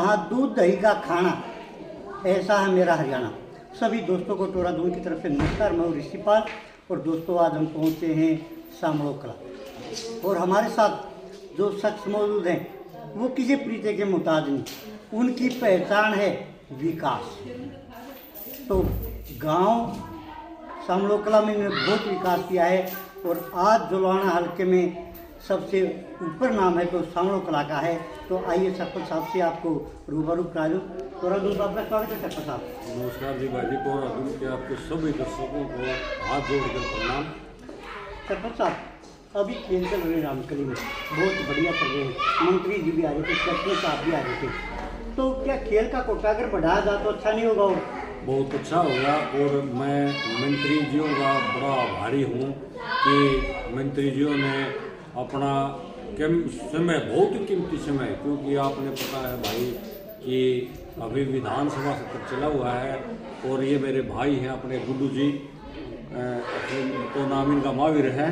वहाँ दूध दही का खाना, ऐसा है मेरा हरियाणा। सभी दोस्तों को टोरा दून की तरफ से नमस्कार। मैं ऋषिपाल और दोस्तों आज हम पहुँचे हैं सामड़ो कला और हमारे साथ जो शख्स मौजूद हैं वो किसी परिचय के मुताज नहीं, उनकी पहचान है विकास। तो गांव सामड़ो कला में बहुत विकास किया है और आज जुलवाना हल्के में सबसे ऊपर नाम है तो सामड़ो कला का है। तो आइए सरपंच साहब से आपको रूबरू करा दूँ। टोरा दून आपका स्वागत है सरपंच साहब। नमस्कार जी भाई जी। टोरा दून के आपके सभी दर्शकों को हाथ जोड़कर प्रणाम। सरपंच साहब, अभी खेल चल रहे रामकली में, बहुत बढ़िया चल रहे हैं, मंत्री जी भी आ रहे थे, सरपंच साहब भी आ रहे थे, तो क्या खेल का कोटा अगर बढ़ाया जाए तो अच्छा नहीं होगा? और बहुत अच्छा होगा और मैं मंत्री जियों का बड़ा आभारी हूँ कि मंत्री जियों ने अपना समय, बहुत ही कीमती समय, क्योंकि आपने पता है भाई कि अभी विधानसभा सत्र चला हुआ है और ये मेरे भाई हैं अपने गुड्डू जी, तो नाम इनका महावीर है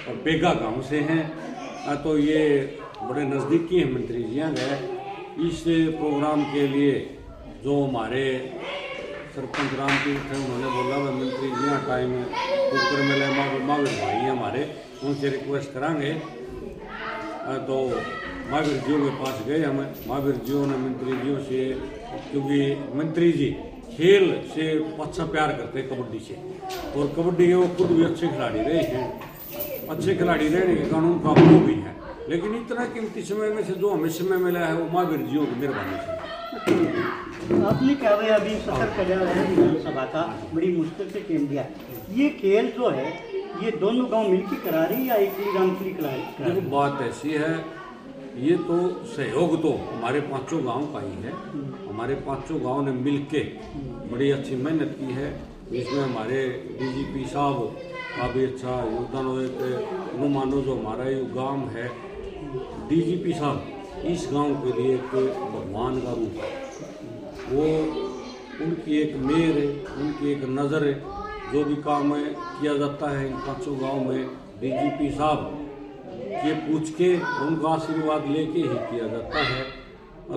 और पेगा गांव से हैं, तो ये बड़े नज़दीकी हैं मंत्री जी गए। इस प्रोग्राम के लिए जो हमारे सरपंच राम तीर्थ थे उन्होंने बोला वह मंत्री जी टाइम कुकर मेले महावीर भाई हैं हमारे, उनसे रिक्वेस्ट कराएंगे। तो महावीर जियों के पास गए हम। महावीर जियों ने मंत्री जियों से, क्योंकि मंत्री जी खेल से अच्छा प्यार करते हैं कबड्डी से, और कबड्डी के वो खुद भी अच्छे खिलाड़ी रहे हैं। अच्छे खिलाड़ी रहने के कारण उनका वो भी है, लेकिन इतना कीमती समय में से जो हमें समय मिला है वो महावीर जियों की मेहरबानी से। आपने क्या भाई अभी सत्र कर रहा है विधानसभा का, बड़ी मुश्किल से खेल दिया। ये खेल जो है ये दोनों गांव मिलकर करा रही या एक रामकली करा रही? देखो बात ऐसी है, ये तो सहयोग तो हमारे पांचों गांव का ही है। हमारे पांचों गांव ने मिलके बड़ी अच्छी मेहनत की है। इसमें हमारे डीजीपी साहब का भी अच्छा योगदान हो। एक मानो जो हमारा ये गांव है, डीजीपी साहब इस गांव के लिए एक भगवान का रूप है। वो उनकी एक मेहर है, उनकी एक नज़र है। जो भी काम है किया जाता है इन पांचों गांव में डीजीपी साहब ये पूछ के उनका आशीर्वाद लेके ही किया जाता है।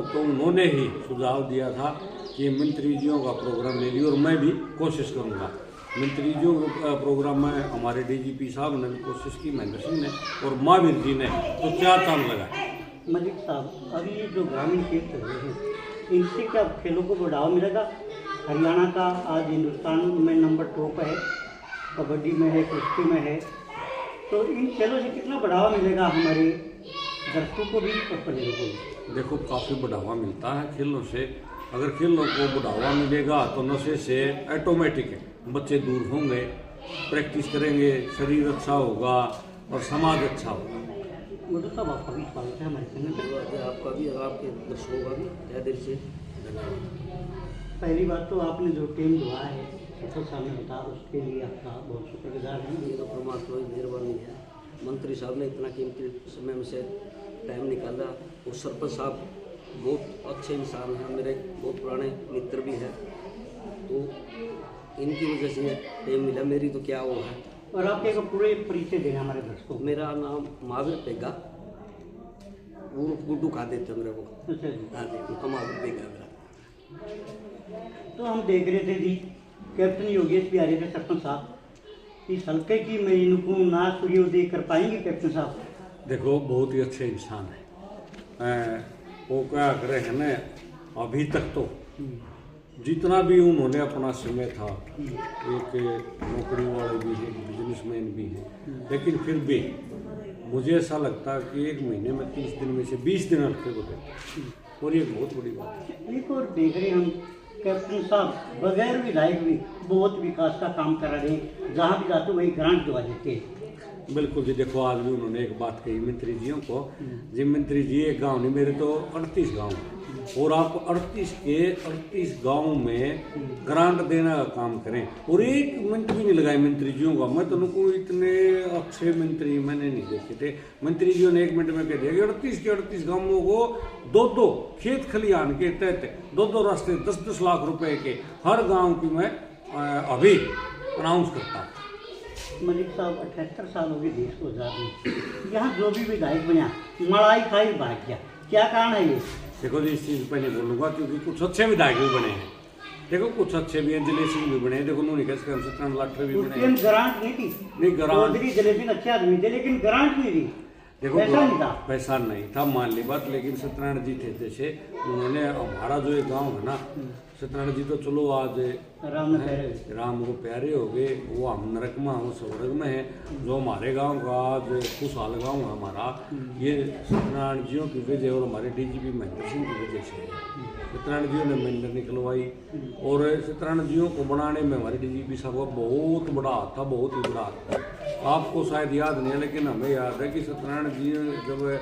तो उन्होंने ही सुझाव दिया था कि मंत्री जियों का प्रोग्राम ले लियो, और मैं भी कोशिश करूंगा। मंत्री जियों का प्रोग्राम में हमारे डीजीपी साहब ने भी कोशिश की, महेंद्र सिंह ने और महावीर जी ने तो 4 चांद लगाए। मलिक साहब, अभी जो ग्रामीण खेल चल रहे हैं इनसे क्या खेलों को बढ़ावा मिलेगा? हरियाणा का आज हिंदुस्तान में नंबर टॉप है, कबड्डी में है, कुश्ती में है, तो इन खेलों से कितना बढ़ावा मिलेगा हमारे दर्शकों को भी और प्लेयरों को भी? देखो काफ़ी बढ़ावा मिलता है खेलों से। अगर खेलों को बढ़ावा मिलेगा तो नशे से ऑटोमेटिक है बच्चे दूर होंगे, प्रैक्टिस करेंगे, शरीर अच्छा होगा और समाज अच्छा होगा। मतलब सब आपका भी स्वागत है हमारे चैनल। आपका भी और आपके दर्शकों का भी तहे दिल से धन्यवाद। पहली बात तो आपने जो टीम दुआ है सफल सामने बता, उसके लिए आपका बहुत शुक्रगुजार है। ये तो परमात्मा की मेहरबानी है। मंत्री साहब ने इतना कीमती समय में से टाइम निकाला, और सरपंच साहब बहुत अच्छे इंसान हैं, मेरे बहुत पुराने मित्र भी हैं, तो इनकी वजह से टाइम मिला। मेरी तो क्या वो है। और आप एक पूरे परिचय देना हमारे दर्शकों को। मेरा नाम महावीर पेगा, वो गुड्डू खा देते मेरे को। अच्छा जी। हाँ जी, महावीर पेगा मेरा। तो हम देख रहे थे जी, कैप्टन योगेश भी आ रहे थे सरपंच साहब, इस हल्के की मैं इनको ना सूर्योदय कर पाएंगे कैप्टन साहब? देखो बहुत ही अच्छे इंसान है। वो क्या करे है ना, अभी तक तो जितना भी उन्होंने अपना समय था, एक नौकरी वाले भी हैं, बिजनेसमैन भी हैं, लेकिन फिर भी मुझे ऐसा लगता है कि एक महीने में 30 दिन में से 20 दिन हल्के को देते, और ये बहुत बड़ी बात है। एक और देख रहे हम कैप्टन साहब बगैर विधायक भी बहुत विकास का काम कर रहे हैं, जहाँ भी जाते वही ग्रांट दिवा देते हैं। बिल्कुल जी। देखो आज भी उन्होंने एक बात कही मंत्री जियों को, जी मंत्री जी एक गांव नहीं, मेरे तो 38 गांव हैं, और आप 38 के 38 गांव में ग्रांट देने का काम करें, और एक मिनट भी नहीं लगाए मंत्री जियों का। मैं तो उनको इतने अच्छे मंत्री मैंने नहीं देखे थे। मंत्री जियों ने 1 मिनट में कह दिया कि 38 के 38 गांवों को 2-2 खेत खलिहान के तहत 2-2 रास्ते 10-10 लाख रुपए के हर गाँव की मैं अभी अनाउंस करता हूँ। मलिक साहब 78 साल हो गए देश को आज़ाद में, यहाँ जो भी विधायक बना मलाई खाई भाग गया, क्या कारण है ये? देखो जी, इस चीज़ पर नहीं बोलूँगा क्योंकि कुछ अच्छे विधायक भी बने हैं। देखो कुछ अच्छे भी हैं, जलेब सिंह भी बने हैं, देखो उन्होंने कैसे हम सत्यनारायण लाठर भी बने हैं। ग्रांट नहीं थी, नहीं ग्रांट, चौधरी जलेब सिंह अच्छे आदमी थे लेकिन ग्रांट नहीं दी, देखो पैसा नहीं था। पैसा नहीं था, मान ली बात, लेकिन सत्यनारायण जी थे जैसे उन्होंने हमारा जो एक गाँव है ना, सत्यनारायण जी तो चलो आज राम को प्यारे हो गए, वो हम नरक में हम स्वर्ग में है। जो हमारे गांव का आज खुशहाल गांव है हमारा, ये सत्यनारायण जियों की वजह और हमारे डीजीपी महेंद्र सिंह की वजह से है। सत्यनारायण जियों ने मेंढर निकलवाई और सत्यनारायण जियों को बनाने में हमारे डीजीपी साहब का बहुत बड़ा हाथ था, बहुत ही बड़ा हाथ था। आपको शायद याद नहीं है लेकिन हमें याद है कि सत्यनारायण जी जब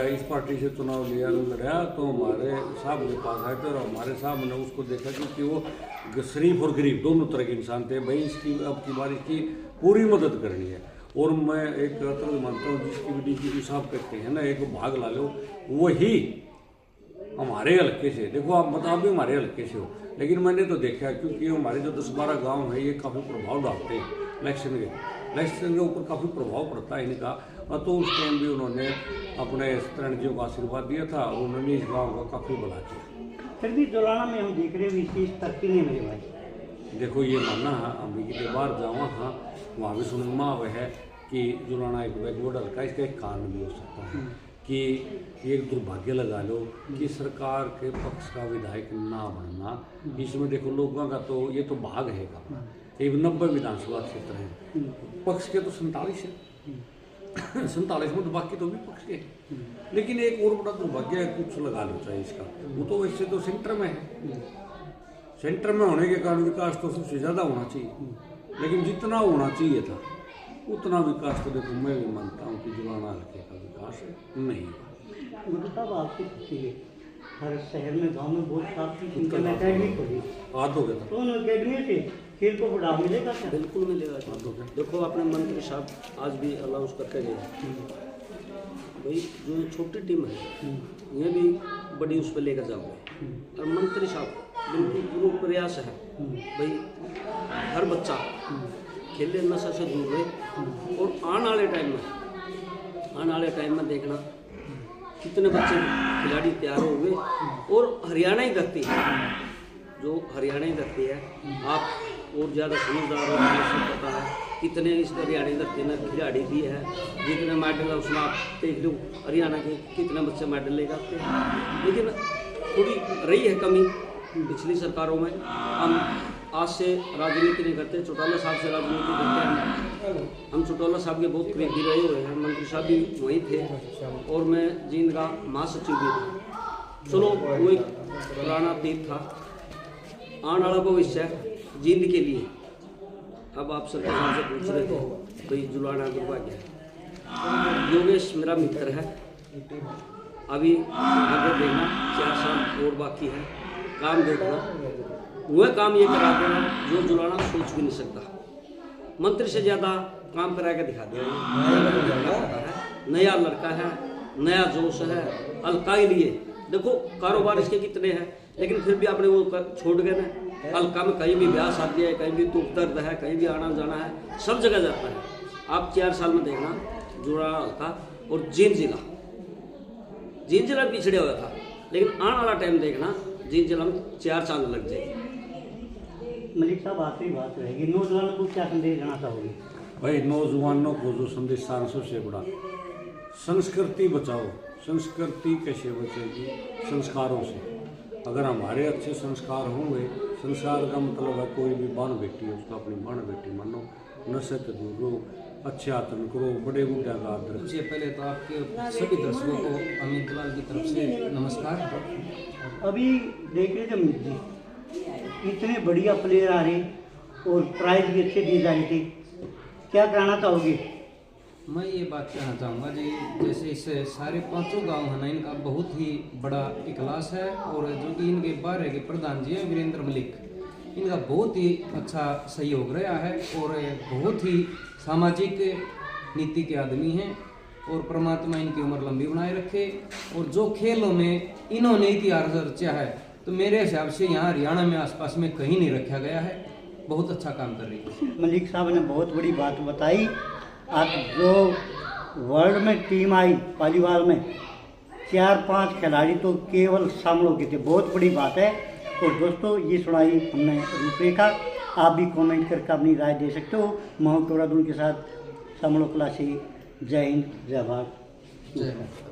इस पार्टी से चुनाव लड़ा तो हमारे साहब के पास आए थे और हमारे साहब ने उसको देखा क्योंकि वो शरीफ और गरीब दोनों तरह के इंसान थे। भाई इसकी अब की बार इसकी पूरी मदद करनी है और मैं एक तरह मानता हूँ जिसकी भी डीजीपी साहब कहते हैं ना, एक भाग ला लो, वही हमारे हल्के से, देखो आप बताओ भी हमारे हल्के से हो, लेकिन मैंने तो देखा क्योंकि हमारे जो 10-12 गाँव है ये काफ़ी प्रभाव डालते हैं इलेक्शन के ऊपर, काफ़ी प्रभाव पड़ता है इनका। और तो उस टाइम भी उन्होंने अपने सत्यनारायण जी को आशीर्वाद दिया था, उन्होंने इस गाँव का काफ़ी भला किया। फिर भी जोलाना में हम देख रहे हैं विशेष तरक्की नहीं मेरे भाई। देखो ये मानना है, अभी के बाहर जावा हाँ वहाँ भी सुनना हुआ है कि जुलाना एक बैकवर्ड हल्का, इसका एक कारण भी हो सकता है कि एक दुर्भाग्य लगा लो कि सरकार के पक्ष का विधायक ना बनना। इसमें देखो लोगों का तो ये तो भाग है का, ये 90 विधानसभा क्षेत्र हैं, पक्ष के तो 47 है, 47 में तो बाकी तो भी पक्ष के, लेकिन एक और बड़ा दुर्भाग्य है, कुछ लगा लो चाहे इसका, वो तो वैसे तो सेंटर में है, सेंटर में होने के कारण विकास तो सबसे ज़्यादा होना चाहिए, लेकिन जितना होना चाहिए था उतना विकास तो देखो मैं भी मानता हूँ कि जुलाना हल्के का विकास नहीं हुआ। गुरु साहब आपसे पूछिए, हर शहर में गांव में बहुत साफ सुथरी अकेडमी खोली, आज हो गया था तो उन अकेडमी से खेल को बढ़ावा मिलेगा क्या? बिल्कुल मिलेगा। देखो अपने मंत्री साहब आज भी अनाउंस करके गए भाई जो छोटी टीम है ये भी बड़ी उस पर लेकर जाओगे, और मंत्री साहब बिल्कुल पूरा प्रयास है भाई हर बच्चा खेले नशा से दूर रहे, और आने वाले टाइम में देखना कितने बच्चे खिलाड़ी तैयार हो गए, और हरियाणा ही धरती है, जो हरियाणा ही धरती है, आप और ज़्यादा समझदार हो, आपको पता है कितने इस हरियाणा धरती ने खिलाड़ी दिए हैं, जितने मेडल है उसमें आप देख लो हरियाणा के कितने बच्चे मेडल ले जाते हैं। लेकिन थोड़ी रही है कमी पिछली सरकारों में, हम आज से राजनीति नहीं करते, चौटाला साहब से राजनीति करते हैं। हम चौटाला साहब के बहुत करीबी रहे हुए हैं, मंत्री साहब भी वहीं थे और मैं जींद का महासचिव भी था। चलो वो एक पुराना अतीत था, आने वाला भविष्य जींद के लिए। अब आप सरकार साहब से पूछ रहे थे भाई जुलाना दुर्भाग्य है, योगेश मेरा मित्र है, अभी आगे देखना 4 साल और बाकी है, काम देखना, वह काम ये करा देना जो जुलाना सोच भी नहीं सकता। मंत्री से ज़्यादा काम करा के दिखा दिया, नया लड़का है, नया जोश है, हल्का ही लिए। देखो कारोबार इसके कितने हैं, लेकिन फिर भी आपने वो छोड़ गए ना, हल्का में कहीं भी ब्याह शादी है, कहीं भी दुख दर्द है, कहीं भी आना जाना है, सब जगह जाता है। आप 4 साल में देखना जुलाना हल्का और जींद जिला पिछड़े हुआ था, लेकिन आने वाला टाइम देखना जींद जिला में 4 चांद लग जाएगी। मलिक साहब आखिरी बात रहेगी, नौजवानों को क्या संदेश देना चाहोगे? भाई नौजवानों को जो संदेश सबसे बड़ा, संस्कृति बचाओ। संस्कृति कैसे बचेगी? संस्कारों से। अगर हमारे अच्छे संस्कार होंगे, संस्कार का मतलब है कोई भी बान बेटी है उसको अपनी बान बेटी मानो, नशे से दूर रहो, अच्छे आचरण करो, बड़े बूढ़ा का आदर। सबसे पहले तो आपके सभी दर्शकों को अमित लाल की तरफ से नमस्कार। अभी देख रहे थे इतने बढ़िया प्लेयर आ रहे और प्राइज भी अच्छे दिए जा रहे थे, क्या कहना चाहोगे? मैं ये बात कहना चाहूँगा जी, जैसे इस सारे 5 गांव है ना, इनका बहुत ही बड़ा इखलास है, और जो कि इनके बारे के प्रधान जी है वीरेंद्र मलिक, इनका बहुत ही अच्छा सहयोग रहा है, और बहुत ही सामाजिक नीति के आदमी हैं, और परमात्मा इनकी उम्र लंबी बनाए रखे। और जो खेलों में इन्होंने इतिहास रचा है, तो मेरे हिसाब से यहाँ हरियाणा में आसपास में कहीं नहीं रखा गया है। बहुत अच्छा काम कर रही है। मलिक साहब ने बहुत बड़ी बात बताई। आप जो वर्ल्ड में टीम आई पालीवाल में 4-5 खिलाड़ी तो केवल शामिलों के थे, बहुत बड़ी बात है। और दोस्तों ये सुनाई हमने रूपरेखा, आप भी कमेंट करके अपनी राय दे सकते हो। मैं टोरादून के साथ शामिलों कला से जय हिंद, जय भारत। जय भारत।